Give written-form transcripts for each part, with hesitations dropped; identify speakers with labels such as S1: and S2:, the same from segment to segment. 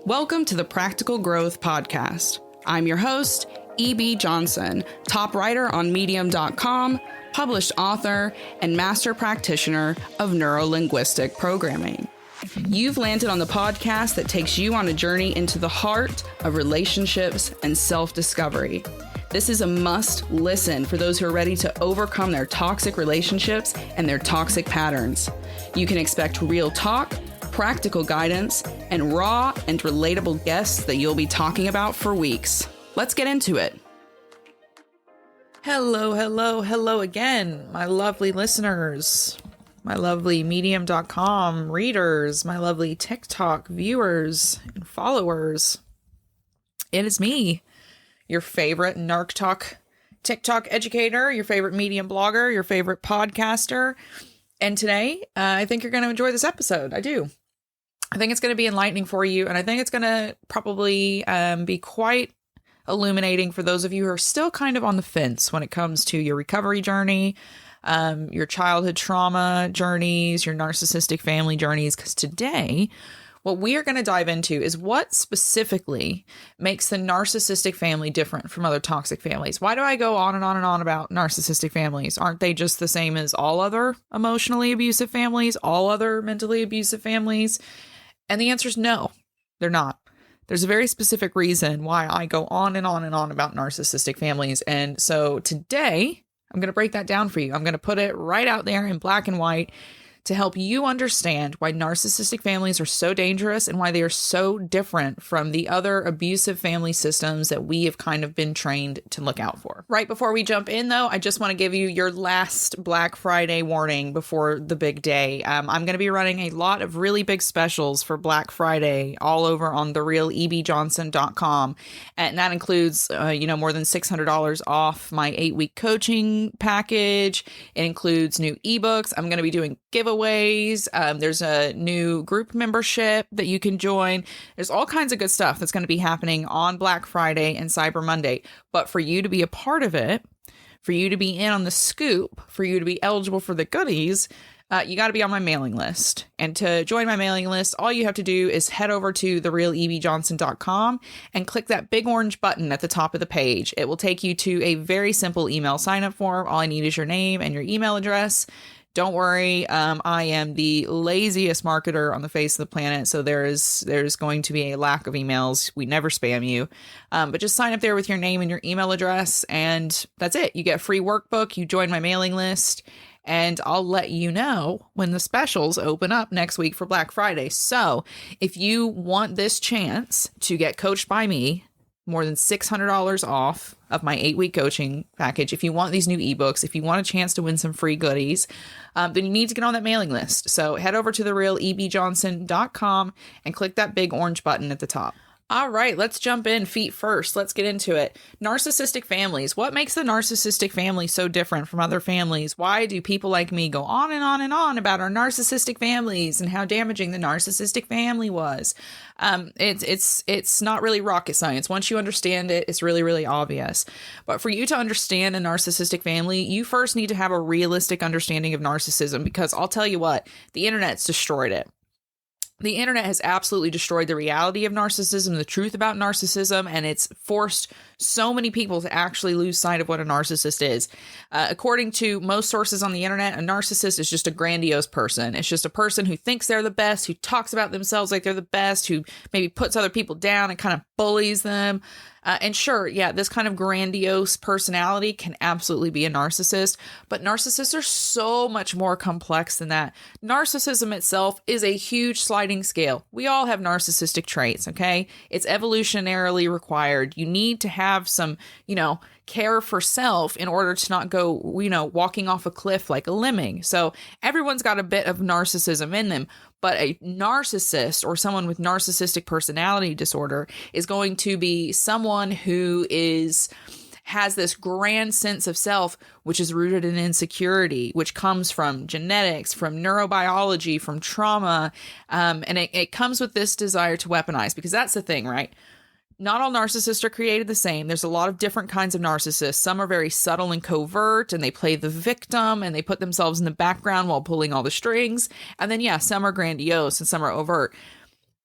S1: Welcome to the Practical Growth Podcast. I'm your host, E.B. Johnson, top writer on Medium.com, published author, and master practitioner of neuro-linguistic programming. You've landed on the podcast that takes you on a journey into the heart of relationships and self-discovery. This is a must listen for those who are ready to overcome their toxic relationships and their toxic patterns. You can expect real talk, practical guidance, and raw and relatable guests that you'll be talking about for weeks. Let's get into it. Hello again, my lovely listeners, my lovely Medium.com readers, my lovely TikTok viewers and followers. It is me, your favorite TikTok educator, your favorite Medium blogger, your favorite podcaster. And today, I think you're going to enjoy this episode. I do. I think it's going to be enlightening for you, and I think it's going to probably be quite illuminating for those of you who are still kind of on the fence when it comes to your recovery journey, your childhood trauma journeys, your narcissistic family journeys, because today, what we are going to dive into is what specifically makes the narcissistic family different from other toxic families. Why do I go on and on and on about narcissistic families? Aren't they just the same as all other emotionally abusive families, all other mentally abusive families? And the answer is no, they're not. There's a very specific reason why I go on and on and on about narcissistic families. And so today, I'm going to break that down for you. I'm going to put it right out there in black and white to help you understand why narcissistic families are so dangerous and why they are so different from the other abusive family systems that we have kind of been trained to look out for. Right before we jump in, though, I just want to give you your last Black Friday warning before the big day. I'm going to be running a lot of really big specials for Black Friday all over on therealebjohnson.com. And that includes, more than $600 off my 8-week coaching package. It includes new ebooks. I'm going to be doing giveaways. There's a new group membership that you can join. There's all kinds of good stuff that's going to be happening on Black Friday and Cyber Monday. But for you to be a part of it, for you to be in on the scoop, for you to be eligible for the goodies, you got to be on my mailing list. And to join my mailing list, all you have to do is head over to therealebjohnson.com and click that big orange button at the top of the page. It will take you to a very simple email sign-up form. All I need is your name and your email address. Don't worry, I am the laziest marketer on the face of the planet, so there's going to be a lack of emails. We never spam you, but just sign up there with your name and your email address, and that's it. You get a free workbook, you join my mailing list, and I'll let you know when the specials open up next week for Black Friday. So if you want this chance to get coached by me, more than $600 off of my 8-week coaching package. If you want these new ebooks, if you want a chance to win some free goodies, then you need to get on that mailing list. So head over to therealebjohnson.com and click that big orange button at the top. All right, let's jump in feet first. Let's get into it. Narcissistic families. What makes the narcissistic family so different from other families? Why do people like me go on and on and on about our narcissistic families and how damaging the narcissistic family was? It's not really rocket science. Once you understand it, it's really, really obvious. But for you to understand a narcissistic family, you first need to have a realistic understanding of narcissism, because I'll tell you what, the internet's destroyed it. The internet has absolutely destroyed the reality of narcissism, the truth about narcissism, and it's forced so many people to actually lose sight of what a narcissist is. According to most sources on the internet, a narcissist is just a grandiose person. It's just a person who thinks they're the best, who talks about themselves like they're the best, who maybe puts other people down and kind of bullies them. And sure, yeah, this kind of grandiose personality can absolutely be a narcissist, but narcissists are so much more complex than that. Narcissism itself is a huge sliding scale. We all have narcissistic traits, okay? It's evolutionarily required. You need to have some, care for self in order to not go, walking off a cliff like a lemming. So everyone's got a bit of narcissism in them, but a narcissist or someone with narcissistic personality disorder is going to be someone who has this grand sense of self, which is rooted in insecurity, which comes from genetics, from neurobiology, from trauma. And it comes with this desire to weaponize, because that's the thing, right? Not all narcissists are created the same. There's a lot of different kinds of narcissists. Some are very subtle and covert, and they play the victim, and they put themselves in the background while pulling all the strings. And then, some are grandiose and some are overt.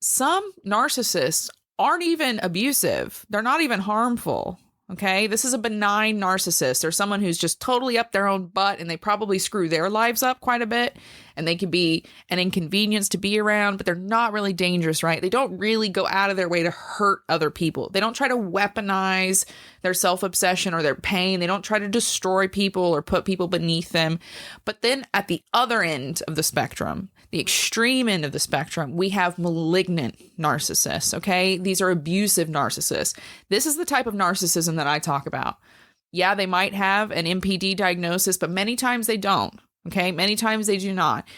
S1: Some narcissists aren't even abusive. They're not even harmful. Okay, this is a benign narcissist or someone who's just totally up their own butt, and they probably screw their lives up quite a bit, and they can be an inconvenience to be around, but they're not really dangerous, right? They don't really go out of their way to hurt other people. They don't try to weaponize their self-obsession or their pain. They don't try to destroy people or put people beneath them. But then at the other end of the spectrum, the extreme end of the spectrum, we have malignant narcissists, okay? These are abusive narcissists. This is the type of narcissism that I talk about. Yeah, they might have an MPD diagnosis, but many times they don't, okay? Many times they do not.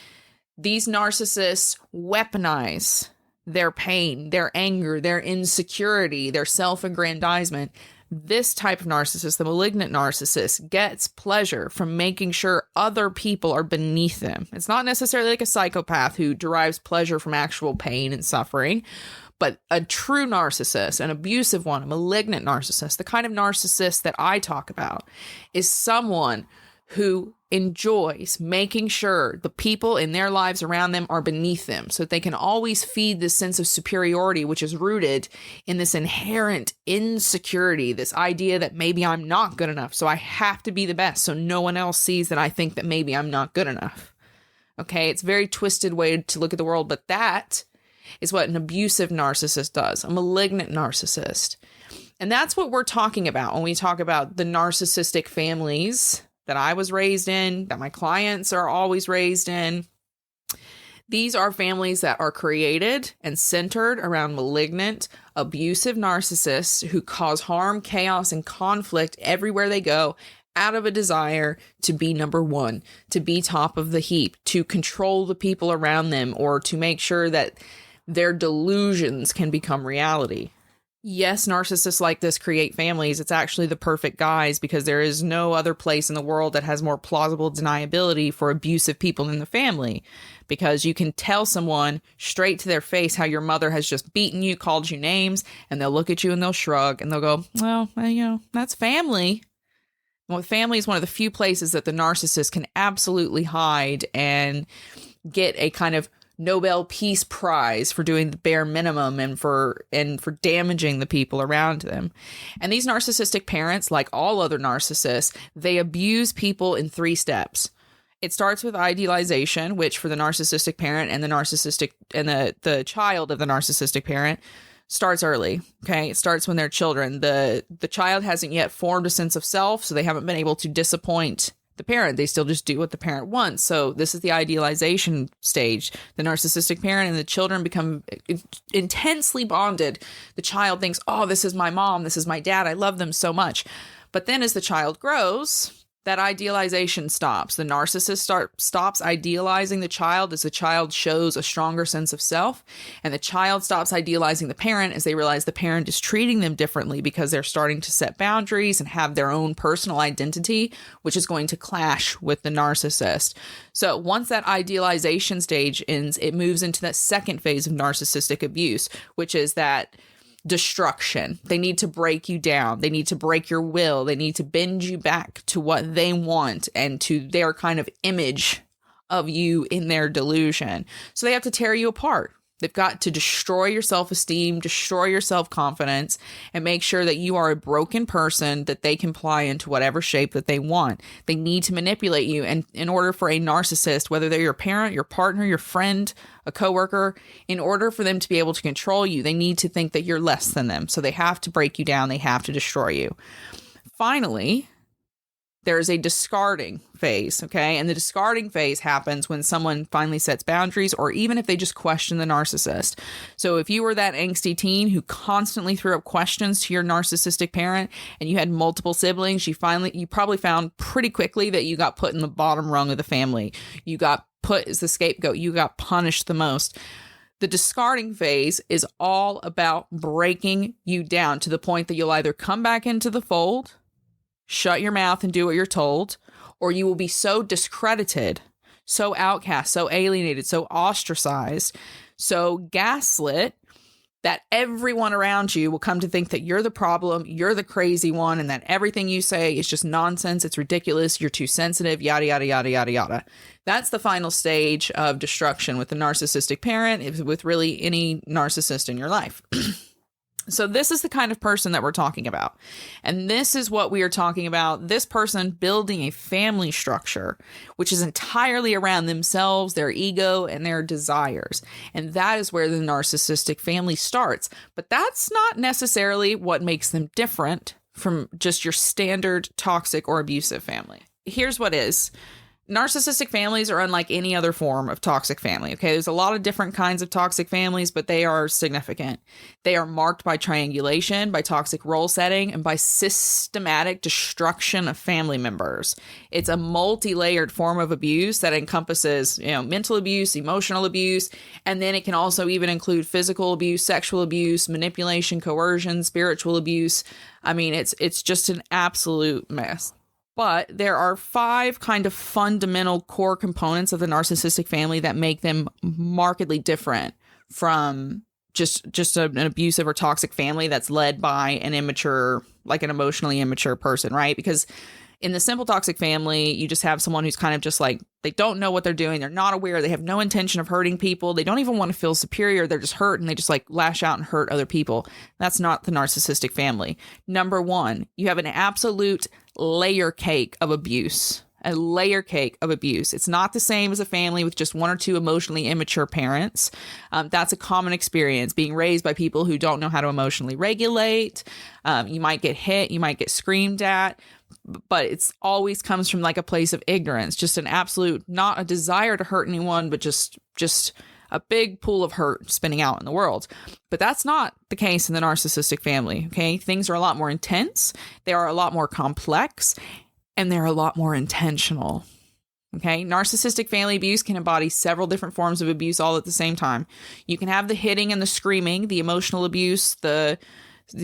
S1: These narcissists weaponize their pain, their anger, their insecurity, their self-aggrandizement. This type of narcissist, the malignant narcissist, gets pleasure from making sure other people are beneath them. It's not necessarily like a psychopath who derives pleasure from actual pain and suffering, but a true narcissist, an abusive one, a malignant narcissist, the kind of narcissist that I talk about, is someone who enjoys making sure the people in their lives around them are beneath them so that they can always feed this sense of superiority, which is rooted in this inherent insecurity, this idea that maybe I'm not good enough, so I have to be the best so no one else sees that I think that maybe I'm not good enough. Okay, it's a very twisted way to look at the world, but that is what an abusive narcissist does, a malignant narcissist. And that's what we're talking about when we talk about the narcissistic families that I was raised in, that my clients are always raised in. These are families that are created and centered around malignant, abusive narcissists who cause harm, chaos, and conflict everywhere they go out of a desire to be number one, to be top of the heap, to control the people around them, or to make sure that their delusions can become reality. Yes, narcissists like this create families. It's actually the perfect guise because there is no other place in the world that has more plausible deniability for abusive people in the family. Because you can tell someone straight to their face how your mother has just beaten you, called you names, and they'll look at you and they'll shrug and they'll go, well, that's family. Well, family is one of the few places that the narcissist can absolutely hide and get a kind of Nobel Peace Prize for doing the bare minimum and for damaging the people around them. And these narcissistic parents, like all other narcissists, they abuse people in 3 steps. It starts with idealization, which for the narcissistic parent and the child of the narcissistic parent starts early. Okay, it starts when they're children. The child hasn't yet formed a sense of self, so they haven't been able to disappoint the parent. They still just do what the parent wants. So this is the idealization stage. The narcissistic parent and the children become intensely bonded. The child thinks, oh, this is my mom, this is my dad, I love them so much. But then as the child grows, that idealization stops. The narcissist stops idealizing the child as the child shows a stronger sense of self, and the child stops idealizing the parent as they realize the parent is treating them differently because they're starting to set boundaries and have their own personal identity, which is going to clash with the narcissist. So once that idealization stage ends, it moves into that second phase of narcissistic abuse, which is that destruction. They need to break you down. They need to break your will. They need to bend you back to what they want and to their kind of image of you in their delusion. So they have to tear you apart. They've got to destroy your self-esteem, destroy your self-confidence, and make sure that you are a broken person that they can ply into whatever shape that they want. They need to manipulate you. And in order for a narcissist, whether they're your parent, your partner, your friend, a coworker, in order for them to be able to control you, they need to think that you're less than them. So they have to break you down. They have to destroy you. Finally, there is a discarding phase, okay? And the discarding phase happens when someone finally sets boundaries, or even if they just question the narcissist. So if you were that angsty teen who constantly threw up questions to your narcissistic parent and you had multiple siblings, you probably found pretty quickly that you got put in the bottom rung of the family. You got put as the scapegoat. You got punished the most. The discarding phase is all about breaking you down to the point that you'll either come back into the fold, shut your mouth and do what you're told, or you will be so discredited, so outcast, so alienated, so ostracized, so gaslit that everyone around you will come to think that you're the problem, you're the crazy one, and that everything you say is just nonsense, it's ridiculous, you're too sensitive, yada, yada, yada, yada, yada. That's the final stage of destruction with the narcissistic parent, with really any narcissist in your life. So this is the kind of person that we're talking about. And this is what we are talking about. This person building a family structure, which is entirely around themselves, their ego, and their desires. And that is where the narcissistic family starts. But that's not necessarily what makes them different from just your standard toxic or abusive family. Here's what is. Narcissistic families are unlike any other form of toxic family. Okay, there's a lot of different kinds of toxic families, but they are significant. They are marked by triangulation, by toxic role setting, and by systematic destruction of family members. It's a multi-layered form of abuse that encompasses, mental abuse, emotional abuse, and then it can also even include physical abuse, sexual abuse, manipulation, coercion, spiritual abuse. I mean, it's just an absolute mess. But there are 5 kind of fundamental core components of the narcissistic family that make them markedly different from just an abusive or toxic family that's led by an immature, like an emotionally immature person, right? Because in the simple toxic family, you just have someone who's kind of just like, they don't know what they're doing. They're not aware. They have no intention of hurting people. They don't even want to feel superior. They're just hurt and they just like lash out and hurt other people. That's not the narcissistic family. Number 1, you have an absolute layer cake of abuse. A layer cake of abuse. It's not the same as a family with just 1 or 2 emotionally immature parents. That's a common experience, being raised by people who don't know how to emotionally regulate. You might get hit, you might get screamed at, but it's always comes from like a place of ignorance, just an absolute, not a desire to hurt anyone, but just a big pool of hurt spinning out in the world. But that's not the case in the narcissistic family. Okay. Things are a lot more intense. They are a lot more complex, and they're a lot more intentional. Okay. Narcissistic family abuse can embody several different forms of abuse all at the same time. You can have the hitting and the screaming, the emotional abuse, the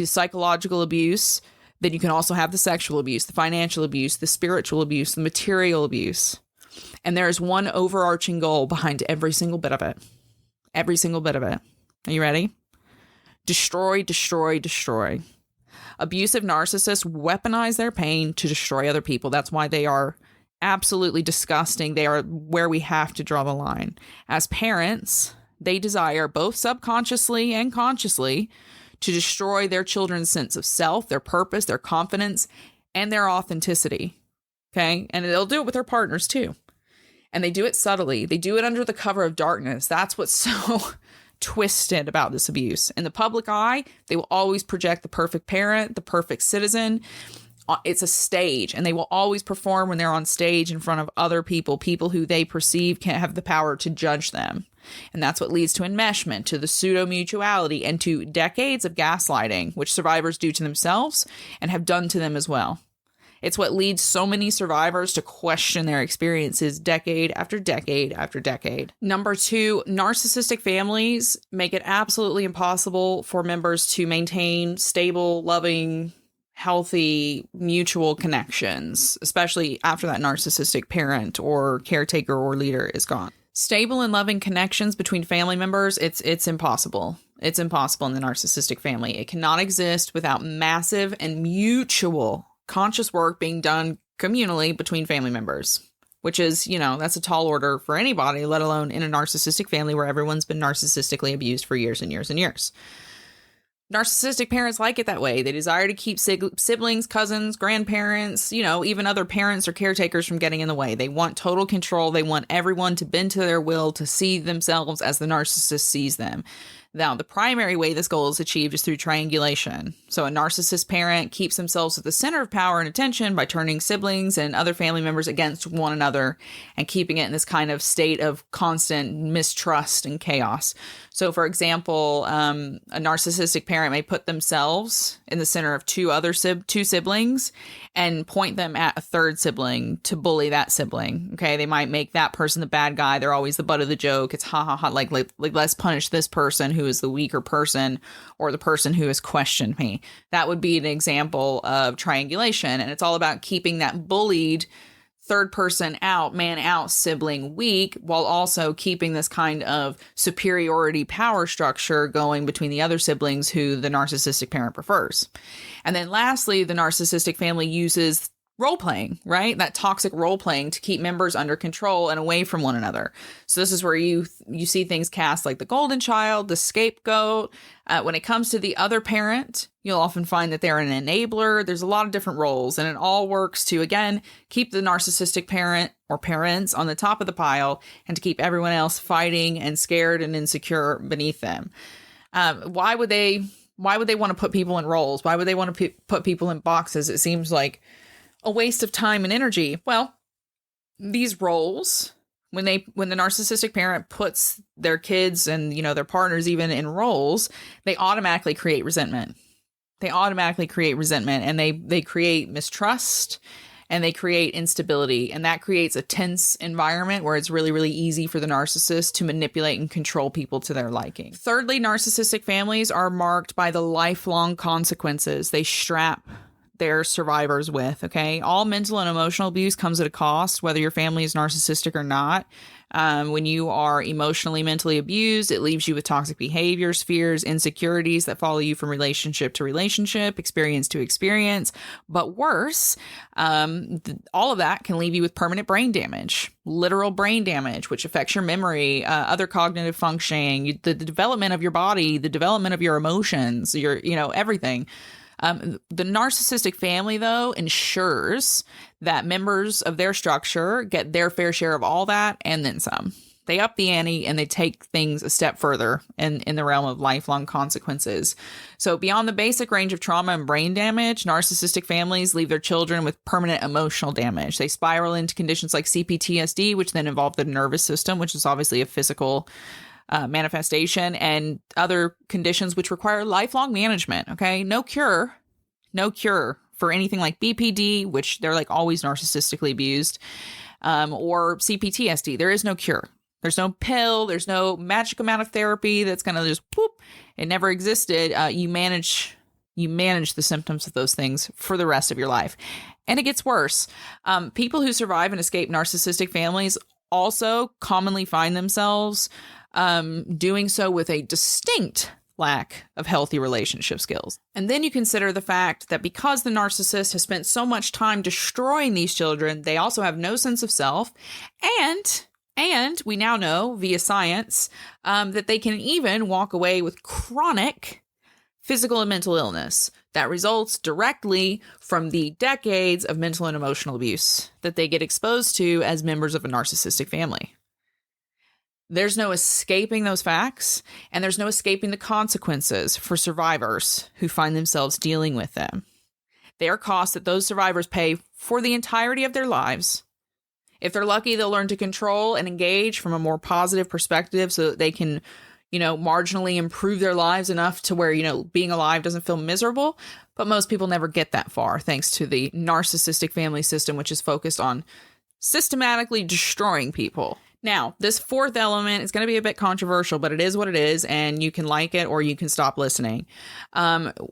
S1: psychological abuse. Then you can also have the sexual abuse, the financial abuse, the spiritual abuse, the material abuse. And there is one overarching goal behind every single bit of it. Every single bit of it. Are you ready? Destroy, destroy, destroy. Abusive narcissists weaponize their pain to destroy other people. That's why they are absolutely disgusting. They are where we have to draw the line. As parents, they desire, both subconsciously and consciously, to destroy their children's sense of self, their purpose, their confidence, and their authenticity. Okay? And they'll do it with their partners too. And they do it subtly. They do it under the cover of darkness. That's what's so twisted about this abuse. In the public eye, they will always project the perfect parent, the perfect citizen. It's a stage, and they will always perform when they're on stage in front of other people, people who they perceive can't have the power to judge them. And that's what leads to enmeshment, to the pseudo-mutuality, and to decades of gaslighting, which survivors do to themselves and have done to them as well. It's what leads so many survivors to question their experiences decade after decade after decade. Number 2, narcissistic families make it absolutely impossible for members to maintain stable, loving, healthy, mutual connections, especially after that narcissistic parent or caretaker or leader is gone. Stable and loving connections between family members, it's impossible. It's impossible in the narcissistic family. It cannot exist without massive and mutual conscious work being done communally between family members, which is, that's a tall order for anybody, let alone in a narcissistic family where everyone's been narcissistically abused for years and years and years. Narcissistic parents like it that way. They desire to keep siblings, cousins, grandparents, even other parents or caretakers from getting in the way. They want total control. They want everyone to bend to their will, to see themselves as the narcissist sees them. Now, the primary way this goal is achieved is through triangulation. So a narcissist parent keeps themselves at the center of power and attention by turning siblings and other family members against one another and keeping it in this kind of state of constant mistrust and chaos. So, for example, a narcissistic parent may put themselves in the center of two siblings and point them at a third sibling to bully that sibling. Okay, they might make that person the bad guy. They're always the butt of the joke. It's ha ha ha, like let's punish this person who is the weaker person or the person who has questioned me. That would be an example of triangulation, and it's all about keeping that bullied third person out, man out, sibling weak, while also keeping this kind of superiority power structure going between the other siblings who the narcissistic parent prefers. And then lastly, the narcissistic family uses role playing, right? That toxic role playing to keep members under control and away from one another. So this is where you see things cast like the golden child, the scapegoat. When it comes to the other parent, you'll often find that they're an enabler. There's a lot of different roles, and it all works to, again, keep the narcissistic parent or parents on the top of the pile and to keep everyone else fighting and scared and insecure beneath them. Why would they want to put people in roles? Why would they want to put people in boxes? It seems like a waste of time and energy. Well, these roles, when the narcissistic parent puts their kids and, their partners even in roles, they automatically create resentment. And they create mistrust, and they create instability, and that creates a tense environment where it's really, really easy for the narcissist to manipulate and control people to their liking. Thirdly, narcissistic families are marked by the lifelong consequences they strap their survivors with. Okay. All mental and emotional abuse comes at a cost, whether your family is narcissistic or not. When you are emotionally, mentally abused, it leaves you with toxic behaviors, fears, insecurities that follow you from relationship to relationship, experience to experience. But worse, all of that can leave you with permanent brain damage, literal brain damage, which affects your memory, other cognitive functioning, the development of your body, the development of your emotions, everything. The narcissistic family, though, ensures that members of their structure get their fair share of all that and then some. They up the ante and they take things a step further in the realm of lifelong consequences. So beyond the basic range of trauma and brain damage, narcissistic families leave their children with permanent emotional damage. They spiral into conditions like CPTSD, which then involve the nervous system, which is obviously a physical manifestation, and other conditions which require lifelong management. Okay. No cure for anything like BPD, which they're like always narcissistically abused, or CPTSD. There is no cure. There's no pill. There's no magic amount of therapy that's going to just whoop. It never existed. You manage the symptoms of those things for the rest of your life. And it gets worse. People who survive and escape narcissistic families also commonly find themselves doing so with a distinct lack of healthy relationship skills. And then you consider the fact that because the narcissist has spent so much time destroying these children, they also have no sense of self. And we now know via science that they can even walk away with chronic physical and mental illness that results directly from the decades of mental and emotional abuse that they get exposed to as members of a narcissistic family. There's no escaping those facts, and there's no escaping the consequences for survivors who find themselves dealing with them. They are costs that those survivors pay for the entirety of their lives. If they're lucky, they'll learn to control and engage from a more positive perspective so that they can, marginally improve their lives enough to where, being alive doesn't feel miserable. But most people never get that far thanks to the narcissistic family system, which is focused on systematically destroying people. Now, this fourth element is going to be a bit controversial, but it is what it is, and you can like it or you can stop listening.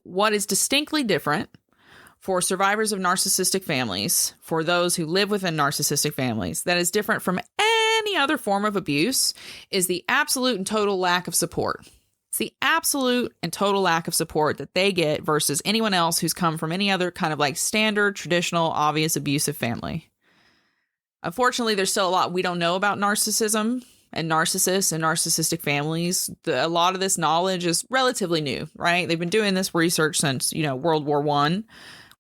S1: What is distinctly different for survivors of narcissistic families, for those who live within narcissistic families, that is different from any other form of abuse, is the absolute and total lack of support. It's the absolute and total lack of support that they get versus anyone else who's come from any other kind of like standard, traditional, obvious abusive family. Unfortunately, there's still a lot we don't know about narcissism and narcissists and narcissistic families. A lot of this knowledge is relatively new, right? They've been doing this research since, World War I,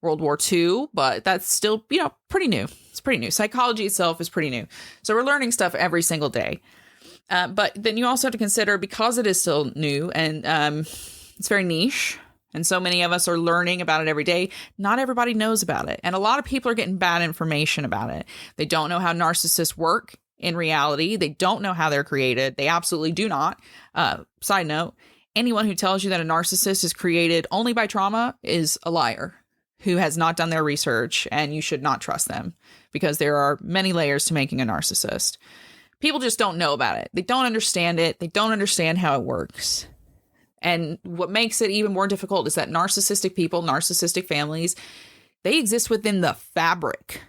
S1: World War II, but that's still, pretty new. It's pretty new. Psychology itself is pretty new. So we're learning stuff every single day. But then you also have to consider, because it is still new and it's very niche, and so many of us are learning about it every day, not everybody knows about it. And a lot of people are getting bad information about it. They don't know how narcissists work in reality. They don't know how they're created. They absolutely do not. Side note, anyone who tells you that a narcissist is created only by trauma is a liar who has not done their research, and you should not trust them because there are many layers to making a narcissist. People just don't know about it. They don't understand it. They don't understand how it works. And what makes it even more difficult is that narcissistic people, narcissistic families, they exist within the fabric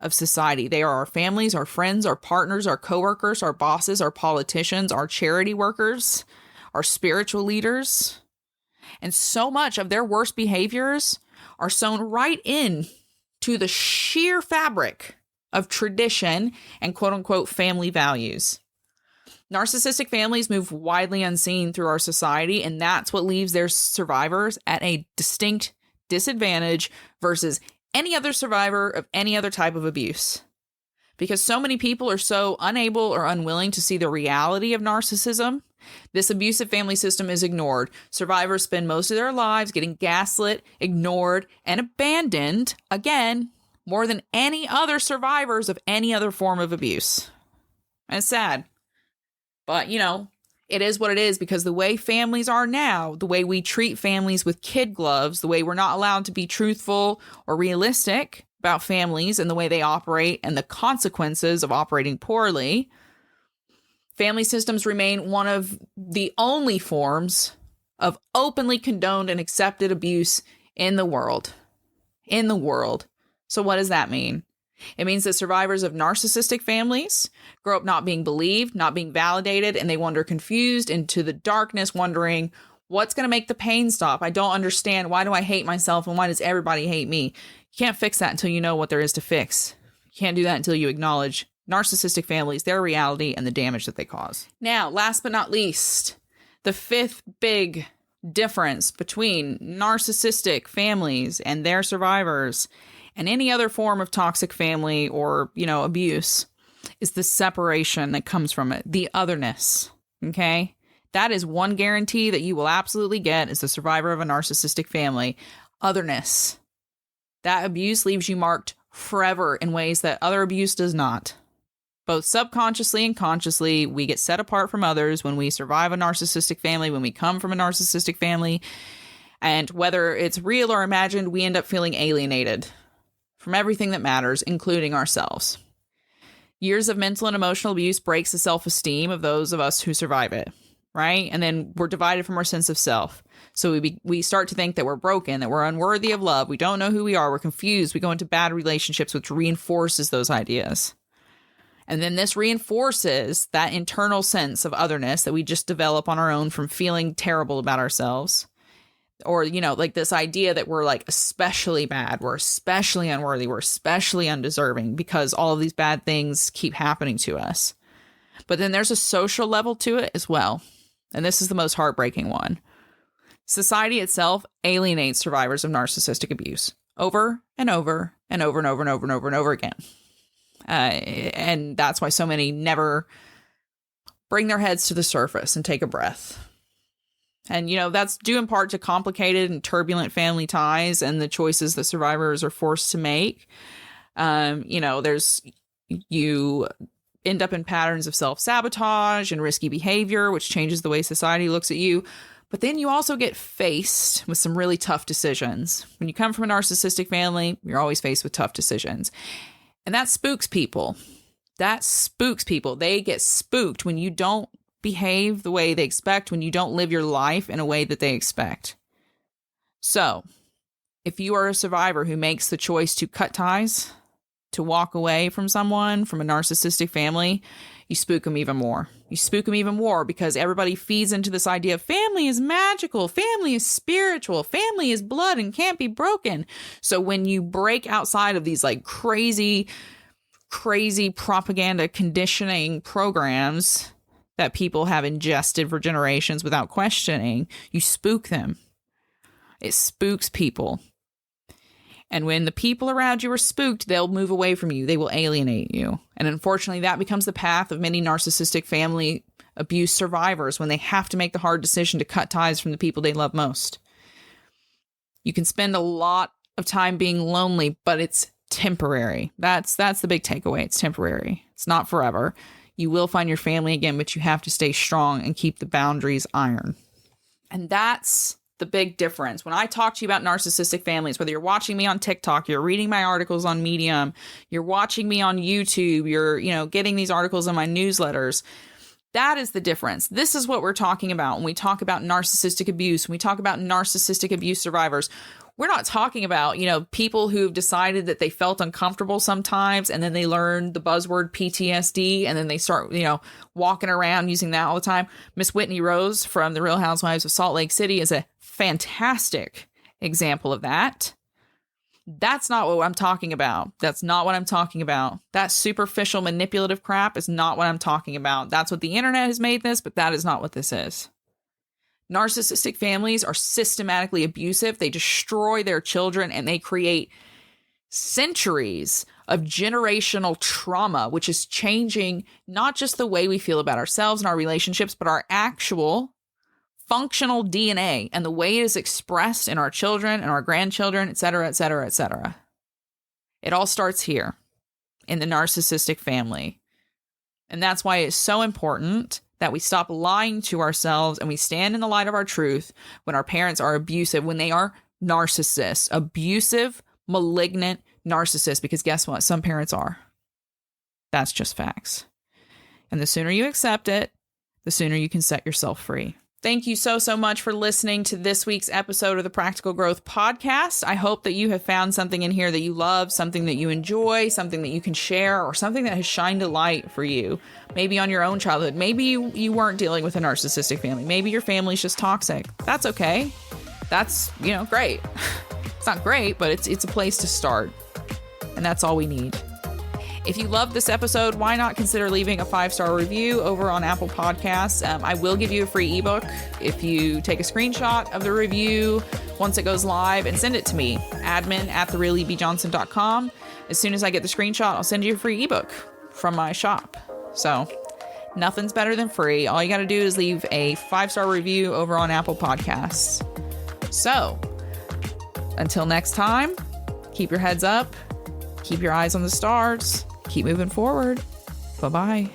S1: of society. They are our families, our friends, our partners, our coworkers, our bosses, our politicians, our charity workers, our spiritual leaders. And so much of their worst behaviors are sewn right in to the sheer fabric of tradition and quote unquote family values. Narcissistic families move widely unseen through our society, and that's what leaves their survivors at a distinct disadvantage versus any other survivor of any other type of abuse. Because so many people are so unable or unwilling to see the reality of narcissism, this abusive family system is ignored. Survivors spend most of their lives getting gaslit, ignored, and abandoned, again, more than any other survivors of any other form of abuse. And it's sad. But, it is what it is, because the way families are now, the way we treat families with kid gloves, the way we're not allowed to be truthful or realistic about families and the way they operate and the consequences of operating poorly, family systems remain one of the only forms of openly condoned and accepted abuse in the world. In the world. So what does that mean? It means that survivors of narcissistic families grow up not being believed, not being validated, and they wander confused into the darkness, wondering, what's going to make the pain stop? I don't understand. Why do I hate myself, and why does everybody hate me? You can't fix that until you know what there is to fix. You can't do that until you acknowledge narcissistic families, their reality, and the damage that they cause. Now, last but not least, the fifth big difference between narcissistic families and their survivors and any other form of toxic family or, abuse is the separation that comes from it, the otherness, okay? That is one guarantee that you will absolutely get as a survivor of a narcissistic family, otherness. That abuse leaves you marked forever in ways that other abuse does not. Both subconsciously and consciously, we get set apart from others when we survive a narcissistic family, when we come from a narcissistic family, and whether it's real or imagined, we end up feeling alienated from everything that matters, including ourselves. Years of mental and emotional abuse breaks the self-esteem of those of us who survive it, right? And then we're divided from our sense of self. So we start to think that we're broken, that we're unworthy of love. We don't know who we are. We're confused. We go into bad relationships, which reinforces those ideas. And then this reinforces that internal sense of otherness that we just develop on our own from feeling terrible about ourselves. Or, like this idea that we're like especially bad, we're especially unworthy, we're especially undeserving because all of these bad things keep happening to us. But then there's a social level to it as well. And this is the most heartbreaking one. Society itself alienates survivors of narcissistic abuse over and over and over and over and over and over and over again. And that's why so many never bring their heads to the surface and take a breath. And, that's due in part to complicated and turbulent family ties and the choices that survivors are forced to make. You end up in patterns of self-sabotage and risky behavior, which changes the way society looks at you. But then you also get faced with some really tough decisions. When you come from a narcissistic family, you're always faced with tough decisions. And that spooks people. They get spooked when you don't behave the way they expect, when you don't live your life in a way that they expect. So, if you are a survivor who makes the choice to cut ties, to walk away from someone, from a narcissistic family, you spook them even more. You spook them even more because everybody feeds into this idea of family is magical, family is spiritual, family is blood and can't be broken. So when you break outside of these like crazy propaganda conditioning programs that people have ingested for generations without questioning, you spook them. It spooks people. And when the people around you are spooked, they'll move away from you. They will alienate you. And unfortunately, that becomes the path of many narcissistic family abuse survivors when they have to make the hard decision to cut ties from the people they love most. You can spend a lot of time being lonely, but it's temporary. That's the big takeaway. It's temporary. It's not forever. You will find your family again, but you have to stay strong and keep the boundaries iron. And that's the big difference. When I talk to you about narcissistic families, whether you're watching me on TikTok, you're reading my articles on Medium, you're watching me on YouTube, you're, getting these articles in my newsletters, that is the difference. This is what we're talking about when we talk about narcissistic abuse, when we talk about narcissistic abuse survivors. we're not talking about, people who've decided that they felt uncomfortable sometimes and then they learn the buzzword PTSD and then they start, walking around using that all the time. Miss Whitney Rose from The Real Housewives of Salt Lake City is a fantastic example of that. That's not what I'm talking about. That's not what I'm talking about. That superficial manipulative crap is not what I'm talking about. That's what the internet has made this, but that is not what this is. Narcissistic families are systematically abusive. They destroy their children and they create centuries of generational trauma, which is changing not just the way we feel about ourselves and our relationships, but our actual functional DNA and the way it is expressed in our children and our grandchildren, et cetera, et cetera, et cetera. It all starts here in the narcissistic family. And that's why it's so important that we stop lying to ourselves and we stand in the light of our truth when our parents are abusive, when they are narcissists, abusive, malignant narcissists, because guess what? Some parents are. That's just facts. And the sooner you accept it, the sooner you can set yourself free. Thank you so much for listening to this week's episode of the Practical Growth Podcast. I hope that you have found something in here that you love, something that you enjoy, something that you can share, or something that has shined a light for you. Maybe on your own childhood. Maybe you weren't dealing with a narcissistic family. Maybe your family's just toxic. That's okay. That's, great. It's not great, but it's a place to start. And that's all we need. If you love this episode, why not consider leaving a 5-star review over on Apple Podcasts? I will give you a free ebook if you take a screenshot of the review once it goes live and send it to me, admin@therealebjohnson.com. As soon as I get the screenshot, I'll send you a free ebook from my shop. So nothing's better than free. All you got to do is leave a 5-star review over on Apple Podcasts. So until next time, keep your heads up, keep your eyes on the stars. Keep moving forward. Bye-bye.